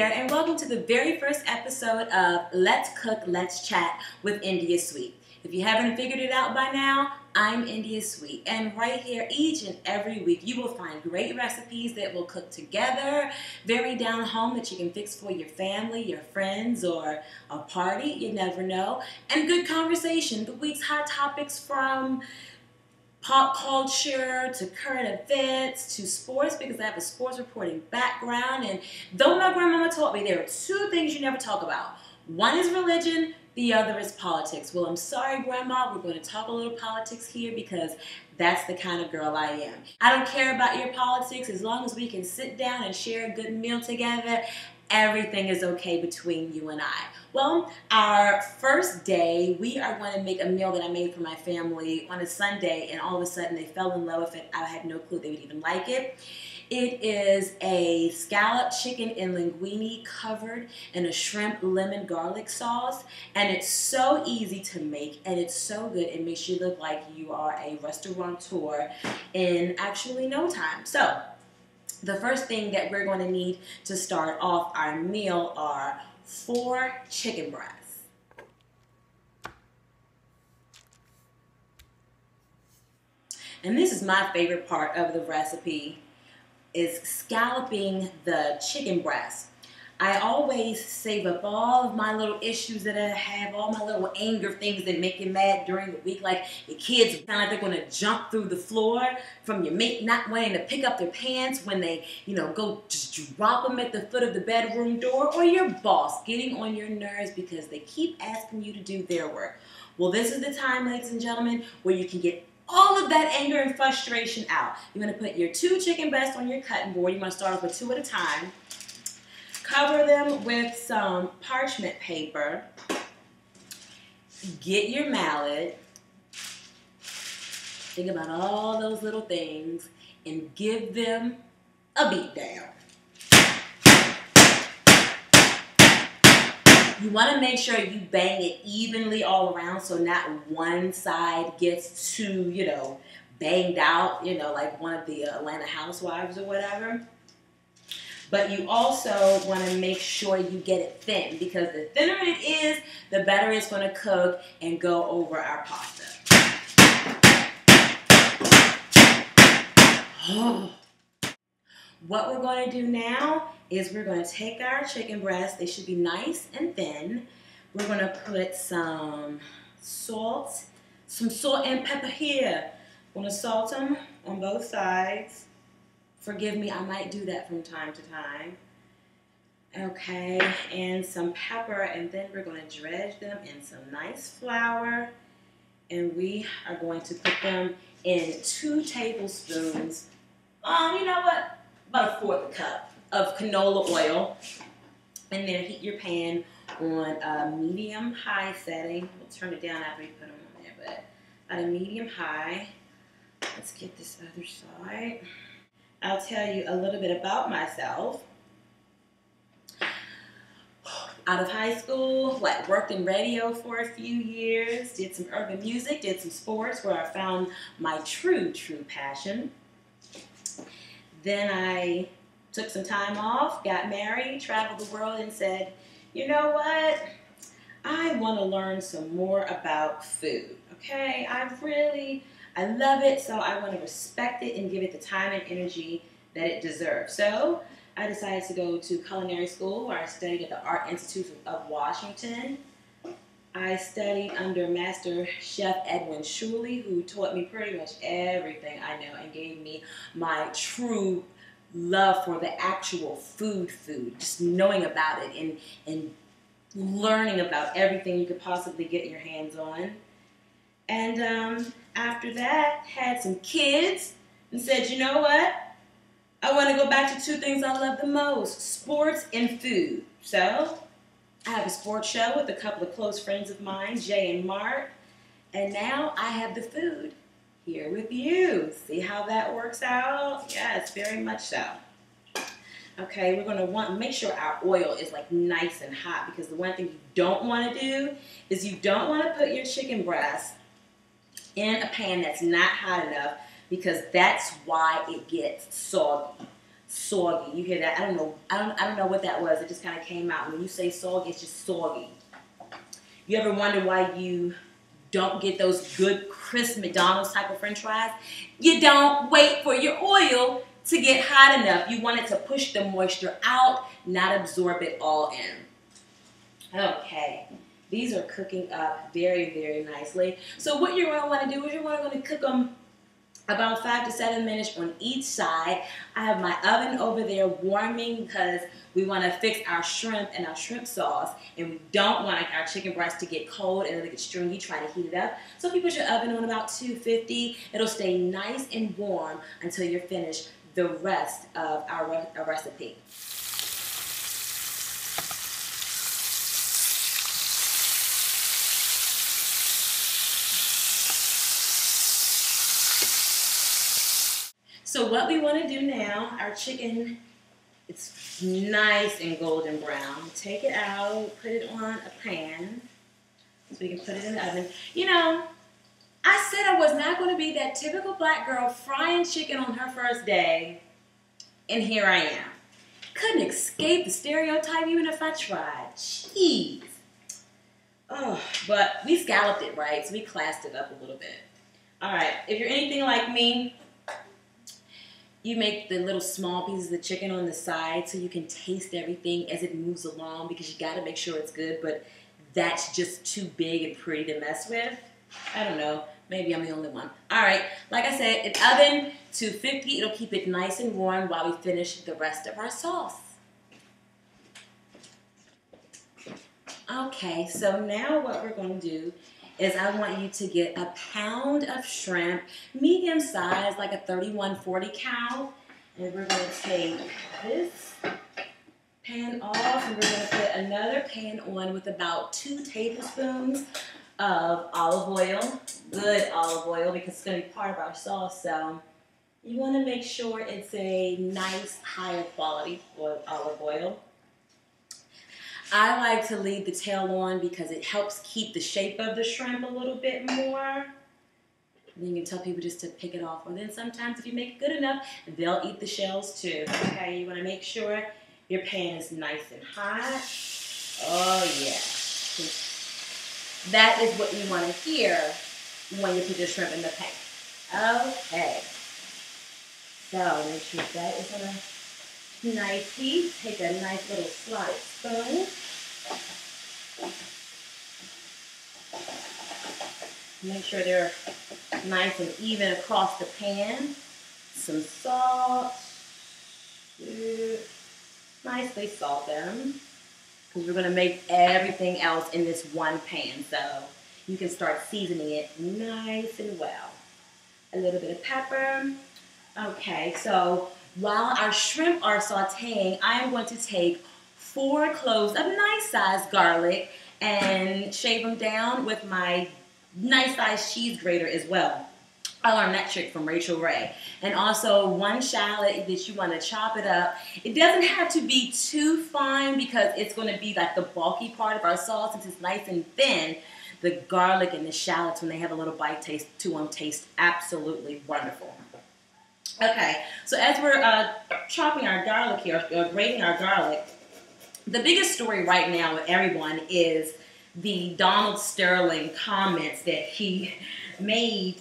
there, and welcome to the very first episode of Let's Cook, Let's Chat with India Sweet. If you haven't figured it out by now, I'm India Sweet, and right here each and every week you will find great recipes that will cook together, very down home that you can fix for your family, your friends, or a party, you never know, and good conversation. The week's hot topics from pop culture to current events to sports, because I have a sports reporting background, and though my grandmama taught me there are two things you never talk about. One is religion, the other is politics. Well, I'm sorry, Grandma, we're going to talk a little politics here because that's the kind of girl I am. I don't care about your politics as long as we can sit down and share a good meal together. Everything is okay between you and I. Well, our first day, we are going to make a meal that I made for my family on a Sunday, and all of a sudden they fell in love with it. I had no clue they would even like it. It is a scalloped chicken and linguine covered in a shrimp lemon garlic sauce, and it's so easy to make, and it's so good. It makes you look like you are a restaurateur in actually no time. So the first thing that we're going to need to start off our meal are 4 chicken breasts. And this is my favorite part of the recipe, is scalloping the chicken breast. I always save up all of my little issues that I have, all my little anger things that make you mad during the week, like your kids sound like they're going to jump through the floor from your mate not wanting to pick up their pants when they, go just drop them at the foot of the bedroom door, or your boss getting on your nerves because they keep asking you to do their work. Well, this is the time, ladies and gentlemen, where you can get all of that anger and frustration out. You're going to put your 2 chicken breasts on your cutting board. You're going to start off with 2 at a time. Cover them with some parchment paper. Get your mallet. Think about all those little things and give them a beat down. You want to make sure you bang it evenly all around so not one side gets too, banged out, like one of the Atlanta Housewives or whatever. But you also want to make sure you get it thin, because the thinner it is, the better it's going to cook and go over our pasta. What we're going to do now is we're going to take our chicken breasts. They should be nice and thin. We're going to put some salt and pepper here. I'm going to salt them on both sides. Forgive me, I might do that from time to time. Okay, and some pepper, and then we're going to dredge them in some nice flour, and we are going to put them in 2 tablespoons, about a 1/4 cup of canola oil, and then heat your pan on a medium-high setting. We'll turn it down after we put them on there, but at a medium-high. Let's get this other side. I'll tell you a little bit about myself. Out of high school, worked in radio for a few years, did some urban music, did some sports, where I found my true passion. Then I took some time off, got married, traveled the world, and said, you know what? I want to learn some more about food, okay? I love it, so I want to respect it and give it the time and energy that it deserves. So I decided to go to culinary school, where I studied at the Art Institute of Washington. I studied under Master Chef Edwin Shuley, who taught me pretty much everything I know and gave me my true love for the actual food, just knowing about it and learning about everything you could possibly get your hands on. And after that, had some kids and said, you know what? I want to go back to 2 things I love the most, sports and food. So I have a sports show with a couple of close friends of mine, Jay and Mark, and now I have the food here with you. See how that works out? Yes, very much so. Okay, we're going to want to make sure our oil is nice and hot, because the one thing you don't want to do is you don't want to put your chicken breast in a pan that's not hot enough, because that's why it gets soggy. soggy. You hear that? I don't know. I don't know what that was. It just kind of came out. When you say soggy, it's just soggy. You ever wonder why you don't get those good crisp McDonald's type of French fries? You don't wait for your oil to get hot enough. You want it to push the moisture out, not absorb it all in. Okay, these are cooking up very, very nicely. So what you're going to want to do is you're going to cook them about 5 to 7 minutes on each side. I have my oven over there warming because we want to fix our shrimp and our shrimp sauce, and we don't want our chicken breast to get cold and it'll get stringy. Try to heat it up. So if you put your oven on about 250, it'll stay nice and warm until you're finished the rest of our recipe. So what we want to do now, our chicken, it's nice and golden brown. Take it out, put it on a pan so we can put it in the oven. You know, I said I was not going to be that typical black girl frying chicken on her first day, and here I am. Couldn't escape the stereotype even if I tried. Jeez. Oh, but we scalloped it right, so we classed it up a little bit. All right, if you're anything like me, you make the little small pieces of chicken on the side so you can taste everything as it moves along, because you got to make sure it's good, but that's just too big and pretty to mess with. I don't know. Maybe I'm the only one. All right. Like I said, in oven 250, it'll keep it nice and warm while we finish the rest of our sauce. Okay, so now what we're going to do is I want you to get a pound of shrimp, medium size, like a 3140 count. And we're going to take this pan off, and we're going to put another pan on with about 2 tablespoons of olive oil, good olive oil, because it's going to be part of our sauce. So you want to make sure it's a nice, higher quality olive oil. I like to leave the tail on because it helps keep the shape of the shrimp a little bit more. And then you can tell people just to pick it off. And then sometimes if you make it good enough, they'll eat the shells too. Okay, you want to make sure your pan is nice and hot. Oh yeah. That is what you want to hear when you put your shrimp in the pan. Okay. So make sure that is on a nice heat. Take a nice little slotted spoon. Make sure they're nice and even across the pan. Some salt. Nicely salt them, because we're going to make everything else in this one pan. So you can start seasoning it nice and well. A little bit of pepper. Okay, so while our shrimp are sauteing, I am going to take 4 cloves of nice sized garlic and shave them down with my nice sized cheese grater as well. I learned that trick from Rachel Ray. And also 1 shallot that you want to chop it up. It doesn't have to be too fine because it's going to be like the bulky part of our sauce. Since it's nice and thin, the garlic and the shallots, when they have a little bite taste to them, taste absolutely wonderful. Okay, so as we're chopping our garlic here, grating our garlic, the biggest story right now with everyone is the Donald Sterling comments that he made,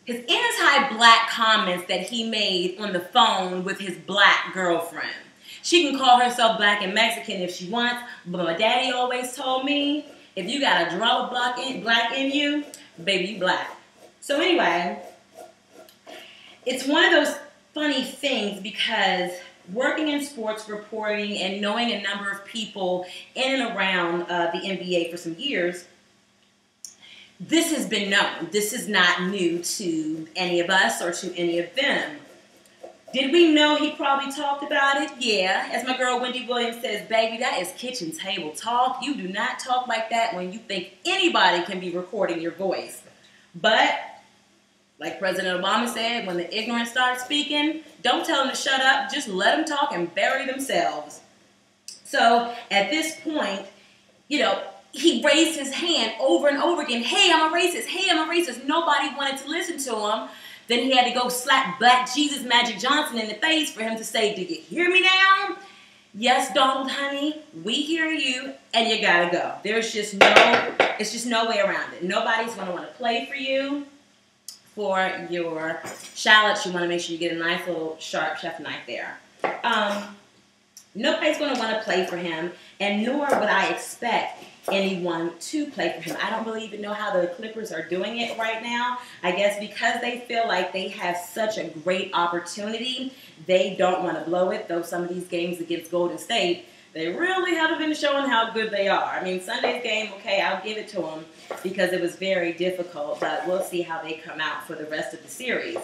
his anti-black comments that he made on the phone with his black girlfriend. She can call herself black and Mexican if she wants, but my daddy always told me, if you got a drop of black in you, baby, you black. So anyway, it's one of those funny things because working in sports reporting and knowing a number of people in and around the NBA for some years, this has been known. This is not new to any of us or to any of them. Did we know he probably talked about it? Yeah. As my girl Wendy Williams says, baby, that is kitchen table talk. You do not talk like that when you think anybody can be recording your voice. But like President Obama said, when the ignorant start speaking, don't tell them to shut up. Just let them talk and bury themselves. So at this point, you know, he raised his hand over and over again. Hey, I'm a racist. Hey, I'm a racist. Nobody wanted to listen to him Then he had to go slap Black Jesus Magic Johnson in the face for him to say, "Do you hear me now? Yes, Donald, honey, we hear you, and you gotta go." It's just no way around it. Nobody's gonna want to play for you. For your shallots, you want to make sure you get a nice little sharp chef knife there. Nobody's going to want to play for him, and nor would I expect anyone to play for him. I don't really even know how the Clippers are doing it right now. I guess because they feel like they have such a great opportunity, they don't want to blow it, though some of these games against Golden State, they really haven't been showing how good they are. I mean, Sunday's game, okay, I'll give it to them because it was very difficult, but we'll see how they come out for the rest of the series.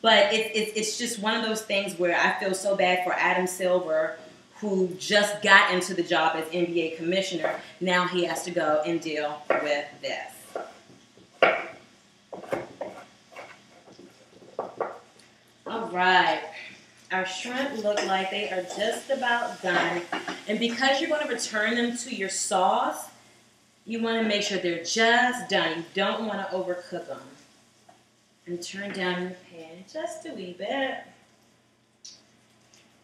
But it's just one of those things where I feel so bad for Adam Silver, who just got into the job as NBA commissioner. Now he has to go and deal with this. All right. Our shrimp look like they are just about done. And because you're going to return them to your sauce, you want to make sure they're just done. You don't want to overcook them. And turn down your pan just a wee bit.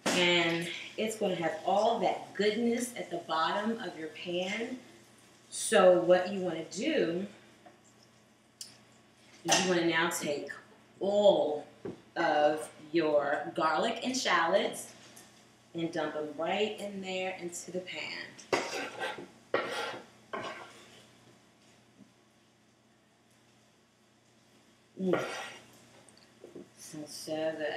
And it's going to have all that goodness at the bottom of your pan. So what you want to do is you want to now take all of your garlic and shallots and dump them right in there into the pan. Smells so good.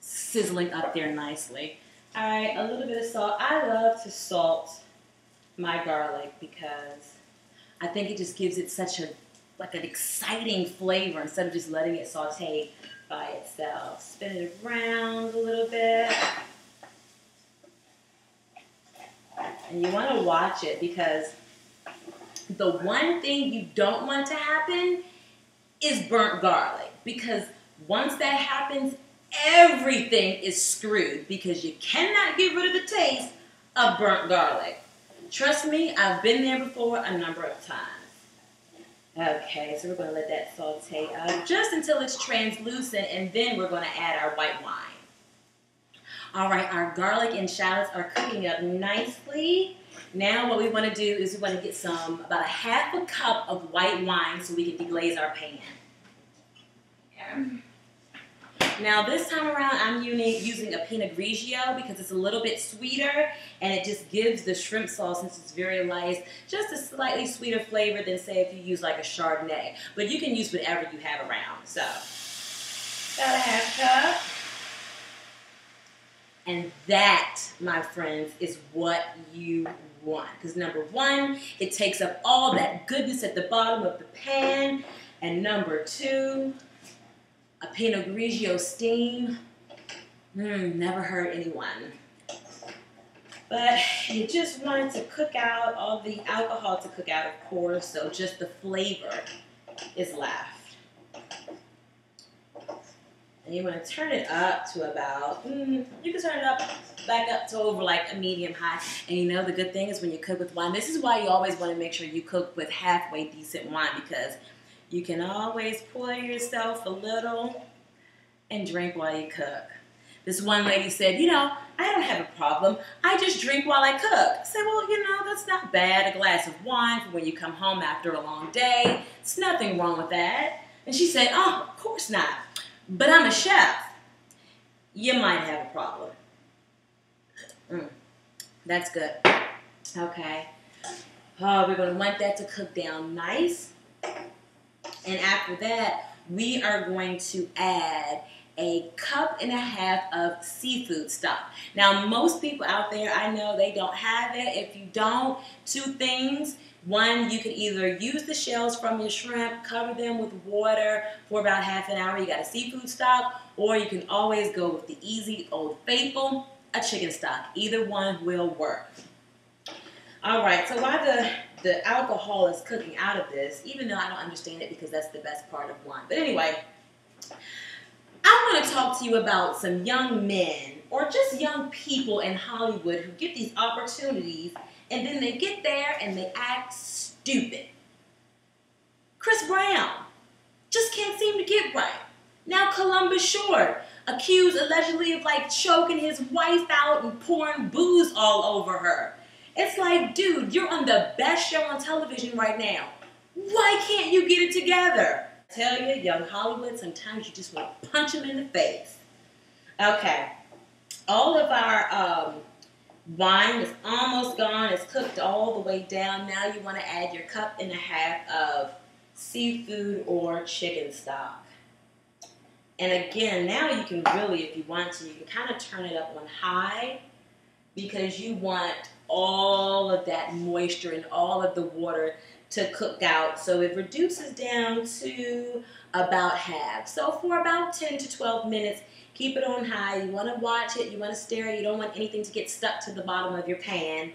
Sizzling up there nicely. All right, a little bit of salt. I love to salt my garlic because I think it just gives it such an exciting flavor instead of just letting it saute by itself. Spin it around a little bit. And you want to watch it because the one thing you don't want to happen is burnt garlic, because once that happens, everything is screwed because you cannot get rid of the taste of burnt garlic. Trust me, I've been there before a number of times. Okay, so we're going to let that saute up just until it's translucent, and then we're going to add our white wine. All right, our garlic and shallots are cooking up nicely. Now what we want to do is we want to get about a half a cup of white wine so we can deglaze our pan. Okay. Now this time around I'm using a Pinot Grigio because it's a little bit sweeter and it just gives the shrimp sauce, since it's very light, just a slightly sweeter flavor than say if you use like a Chardonnay. But you can use whatever you have around. So, about a half cup. And that, my friends, is what you want. Because number one, it takes up all that goodness at the bottom of the pan. And number two, a Pinot Grigio steam. Never hurt anyone. But you just want to cook out all the alcohol to cook out, of course, so just the flavor is left. And you want to turn it up to about, you can turn it back up to over like a medium high. And you know the good thing is when you cook with wine, this is why you always want to make sure you cook with halfway decent wine, because you can always pour yourself a little and drink while you cook. This one lady said, you know, I don't have a problem. I just drink while I cook. I said, well, you know, that's not bad. A glass of wine for when you come home after a long day. There's nothing wrong with that. And she said, oh, of course not. But I'm a chef. You might have a problem. That's good. Okay. Oh, we're going to want that to cook down nice. And after that, we are going to add a cup and a half of seafood stock. Now, most people out there, I know they don't have it. If you don't, two things. One, you can either use the shells from your shrimp, cover them with water for about half an hour. You got a seafood stock, or you can always go with the easy old faithful, a chicken stock. Either one will work. All right, so while the alcohol is cooking out of this, even though I don't understand it because that's the best part of wine. But anyway, I want to talk to you about some young men or just young people in Hollywood who get these opportunities and then they get there and they act stupid. Chris Brown. Just can't seem to get right. Now Columbus Short, accused allegedly of like choking his wife out and pouring booze all over her. It's like, dude, you're on the best show on television right now. Why can't you get it together? I tell you, young Hollywood, sometimes you just want to punch them in the face. Okay, all of our wine is almost gone. It's cooked all the way down. Now you want to add your 1.5 cups of seafood or chicken stock. And again, now you can really, if you want to, you can kind of turn it up on high because you want all of that moisture and all of the water to cook out. So it reduces down to about half. So for about 10 to 12 minutes, keep it on high. You want to watch it. You want to stir it. You don't want anything to get stuck to the bottom of your pan.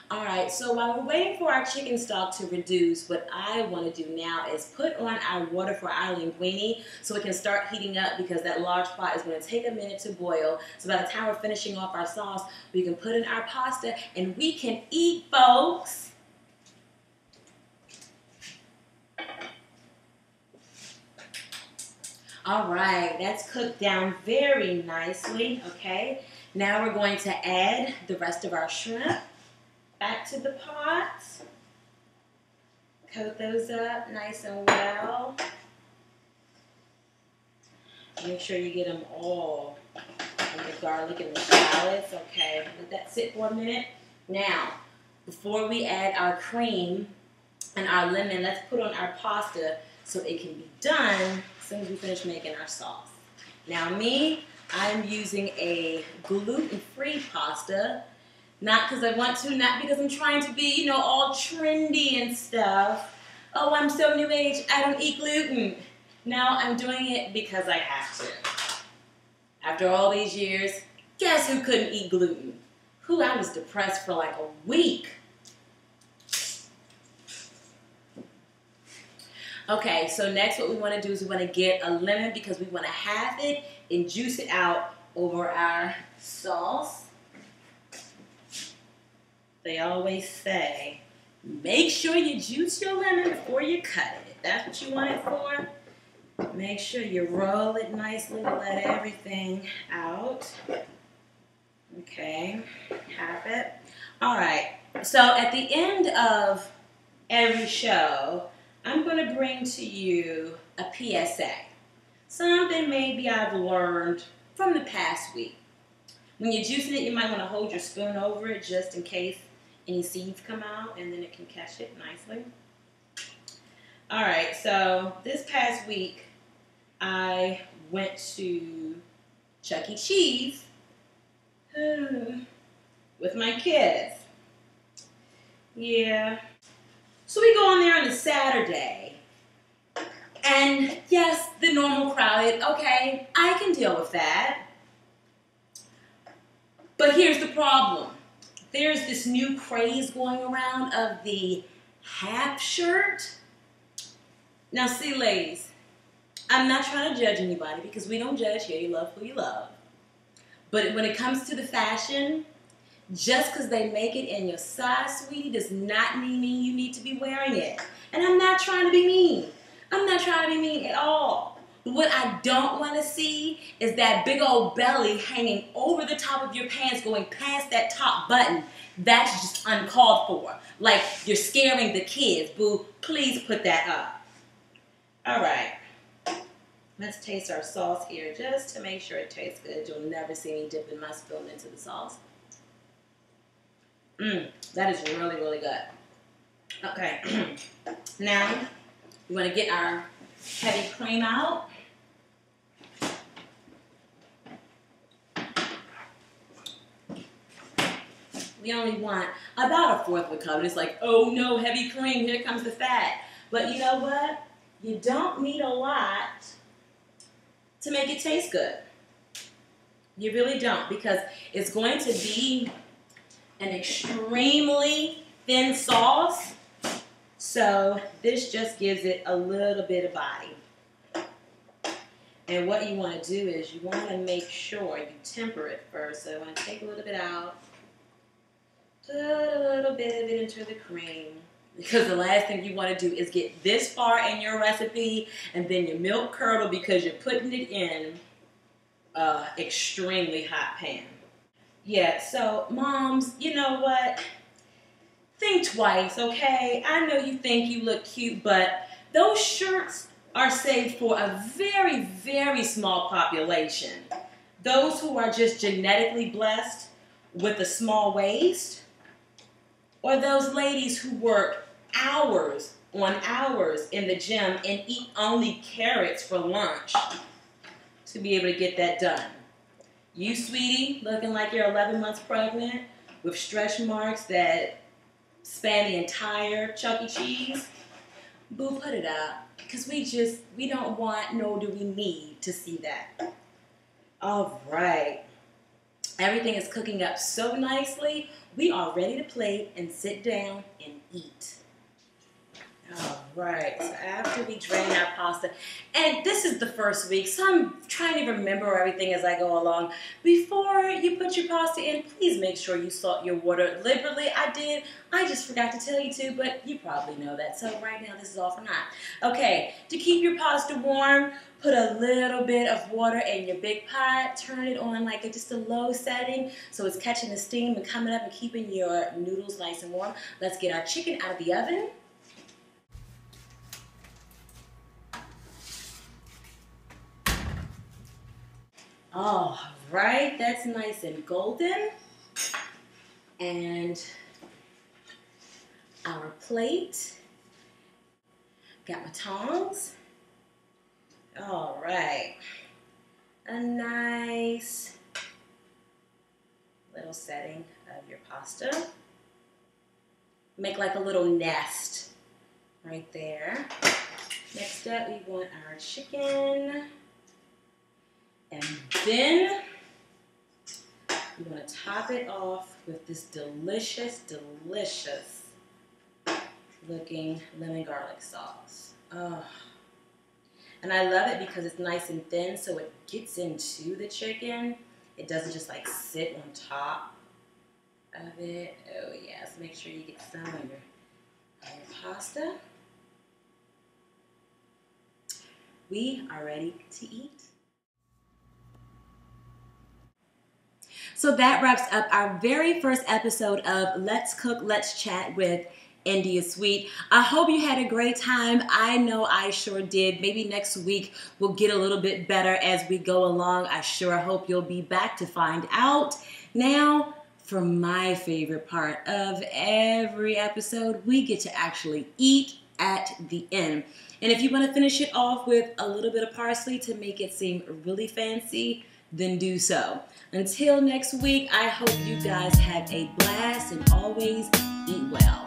All right, so while we're waiting for our chicken stock to reduce, what I want to do now is put on our water for our linguine so it can start heating up because that large pot is going to take a minute to boil. So by the time we're finishing off our sauce, we can put in our pasta and we can eat, folks. All right, that's cooked down very nicely, okay? Now we're going to add the rest of our shrimp back to the pot. Coat those up nice and well. Make sure you get them all in the garlic and the shallots. Okay, let that sit for a minute. Now, before we add our cream and our lemon, let's put on our pasta so it can be done as soon as we finish making our sauce. Now me, I'm using a gluten-free pasta. Not because I want to, not because I'm trying to be, you know, all trendy and stuff. Oh, I'm so new age, I don't eat gluten. No, I'm doing it because I have to. After all these years, guess who couldn't eat gluten? Who, I was depressed for like a week. Okay, so next what we want to do is we want to get a lemon because we want to halve it and juice it out over our sauce. They always say, make sure you juice your lemon before you cut it. If that's what you want it for, make sure you roll it nicely to let everything out. Okay, half it. All right, so at the end of every show, I'm going to bring to you a PSA. Something maybe I've learned from the past week. When you're juicing it, you might want to hold your spoon over it just in case any seeds come out, and then it can catch it nicely. All right, so this past week, I went to Chuck E. Cheese with my kids. Yeah. So we go on there on a Saturday, and yes, the normal crowd, okay, I can deal with that. But here's the problem. There's this new craze going around of the half shirt. Now see, ladies, I'm not trying to judge anybody because we don't judge here. You love who you love. But when it comes to the fashion, just because they make it in your size, sweetie, does not mean you need to be wearing it. And I'm not trying to be mean. I'm not trying to be mean at all. What I don't want to see is that big old belly hanging over the top of your pants going past that top button. That's just uncalled for. Like you're scaring the kids. Boo, please put that up. All right. Let's taste our sauce here just to make sure it tastes good. You'll never see me dipping my spoon into the sauce. That is really, really good. Okay. Now, we want to get our heavy cream out. We only want about 1/4 of a cup. It's like, oh no, heavy cream, here comes the fat. But you know what? You don't need a lot to make it taste good. You really don't, because it's going to be an extremely thin sauce. So this just gives it a little bit of body. And what you want to do is you want to make sure you temper it first. So I want to take a little bit out. Put a little bit of it into the cream. Because the last thing you want to do is get this far in your recipe and then your milk curdle because you're putting it in an extremely hot pan. Yeah, so moms, you know what? Think twice, okay? I know you think you look cute, but those shirts are saved for a very, very small population. Those who are just genetically blessed with a small waist, or those ladies who work hours on hours in the gym and eat only carrots for lunch to be able to get that done. You, sweetie, looking like you're 11 months pregnant with stretch marks that span the entire Chuck E. Cheese, boo, put it out. Because we don't want, nor do we need to see that. All right. Everything is cooking up so nicely. We are ready to plate and sit down and eat. All right, so after we drain our pasta, and this is the first week, so I'm trying to remember everything as I go along. Before you put your pasta in, please make sure you salt your water liberally. I just forgot to tell you to, but you probably know that. So right now, this is all for naught. Okay, to keep your pasta warm, put a little bit of water in your big pot, turn it on like just a low setting so it's catching the steam and coming up and keeping your noodles nice and warm. Let's get our chicken out of the oven. All right, that's nice and golden. And our plate. Got my tongs. All right. A nice little setting of your pasta. Make like a little nest right there. Next up, we want our chicken. And then we want to top it off with this delicious, delicious looking lemon garlic sauce. Oh. And I love it because it's nice and thin so it gets into the chicken. It doesn't just like sit on top of it. Oh yes, make sure you get some of your pasta. We are ready to eat. So that wraps up our very first episode of Let's Cook, Let's Chat with India Sweet. I hope you had a great time. I know I sure did. Maybe next week we'll get a little bit better as we go along. I sure hope you'll be back to find out. Now, for my favorite part of every episode, we get to actually eat at the end. And if you want to finish it off with a little bit of parsley to make it seem really fancy, then do so. Until next week, I hope you guys have a blast and always eat well.